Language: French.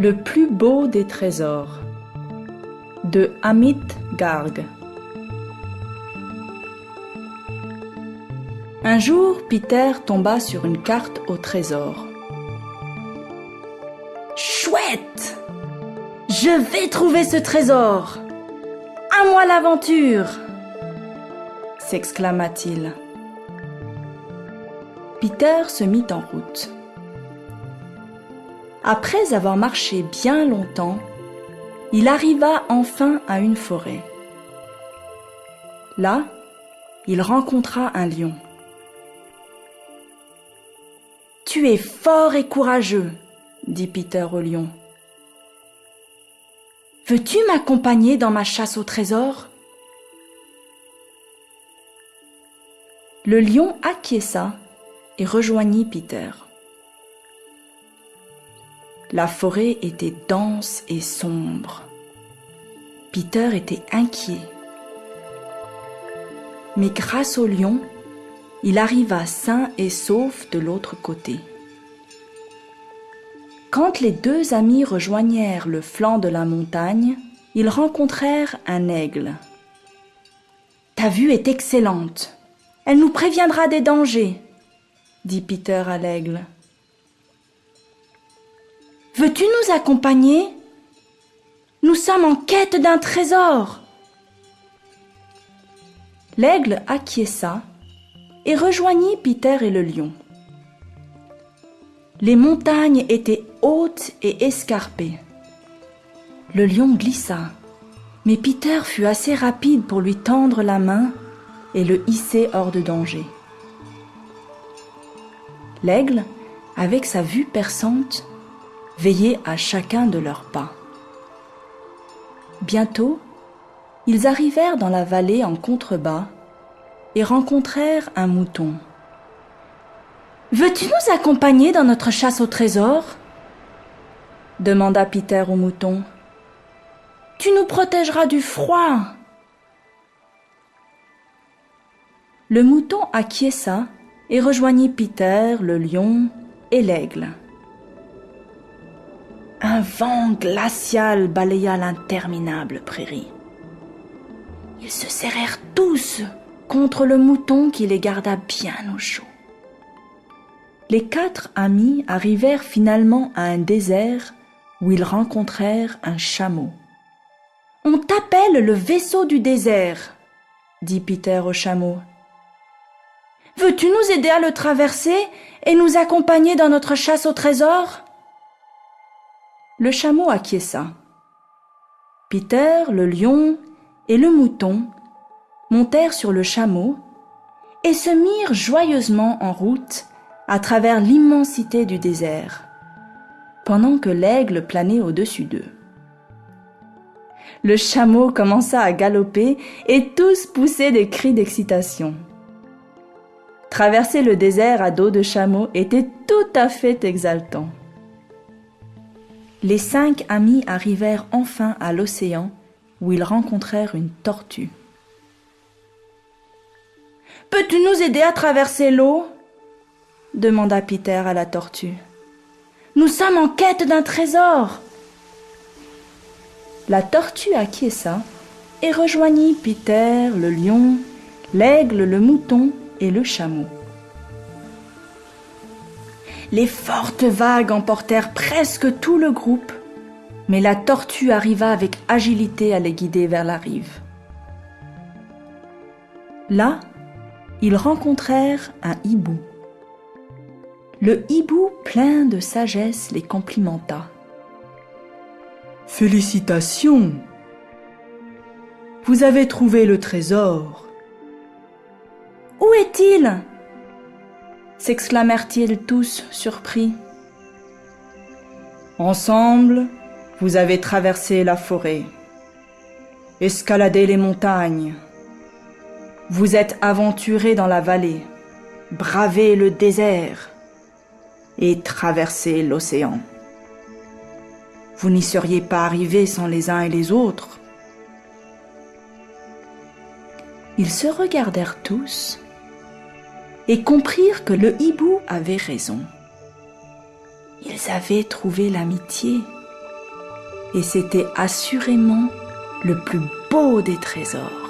Le plus beau des trésors de Amit Garg. Un jour, Peter tomba sur une carte au trésor. Chouette! Je vais trouver ce trésor! À moi l'aventure! S'exclama-t-il. Peter se mit en route. Après avoir marché bien longtemps, il arriva enfin à une forêt. Là, il rencontra un lion. « Tu es fort et courageux, » dit Peter au lion. « Veux-tu m'accompagner dans ma chasse au trésor ?» Le lion acquiesça et rejoignit Peter. La forêt était dense et sombre. Peter était inquiet. Mais grâce au lion, il arriva sain et sauf de l'autre côté. Quand les deux amis rejoignèrent le flanc de la montagne, ils rencontrèrent un aigle. « Ta vue est excellente. Elle nous préviendra des dangers, » dit Peter à l'aigle. « Veux-tu nous accompagner ? Nous sommes en quête d'un trésor. » L'aigle acquiesça et rejoignit Peter et le lion. Les montagnes étaient hautes et escarpées. Le lion glissa, mais Peter fut assez rapide pour lui tendre la main et le hisser hors de danger. L'aigle, avec sa vue perçante, veillait à chacun de leurs pas. Bientôt, ils arrivèrent dans la vallée en contrebas et rencontrèrent un mouton. « Veux-tu nous accompagner dans notre chasse au trésor ?» demanda Peter au mouton. « Tu nous protégeras du froid. » Le mouton acquiesça et rejoignit Peter, le lion et l'aigle. Un vent glacial balaya l'interminable prairie. Ils se serrèrent tous contre le mouton qui les garda bien au chaud. Les 4 amis arrivèrent finalement à un désert où ils rencontrèrent un chameau. « On t'appelle le vaisseau du désert, » dit Peter au chameau. « Veux-tu nous aider à le traverser et nous accompagner dans notre chasse au trésor ?» Le chameau acquiesça. Peter, le lion et le mouton montèrent sur le chameau et se mirent joyeusement en route à travers l'immensité du désert, pendant que l'aigle planait au-dessus d'eux. Le chameau commença à galoper et tous poussaient des cris d'excitation. Traverser le désert à dos de chameau était tout à fait exaltant. Les 5 amis arrivèrent enfin à l'océan où ils rencontrèrent une tortue. « Peux-tu nous aider à traverser l'eau ?» demanda Peter à la tortue. « Nous sommes en quête d'un trésor. » La tortue acquiesça et rejoignit Peter, le lion, l'aigle, le mouton et le chameau. Les fortes vagues emportèrent presque tout le groupe, mais la tortue arriva avec agilité à les guider vers la rive. Là, ils rencontrèrent un hibou. Le hibou, plein de sagesse, les complimenta. « Félicitations! Vous avez trouvé le trésor. »« Où est-il » s'exclamèrent-ils tous surpris. « Ensemble, vous avez traversé la forêt, escaladé les montagnes. Vous êtes aventurés dans la vallée, bravé le désert et traversé l'océan. Vous n'y seriez pas arrivés sans les uns et les autres. » Ils se regardèrent tous et comprirent que le hibou avait raison. Ils avaient trouvé l'amitié et c'était assurément le plus beau des trésors.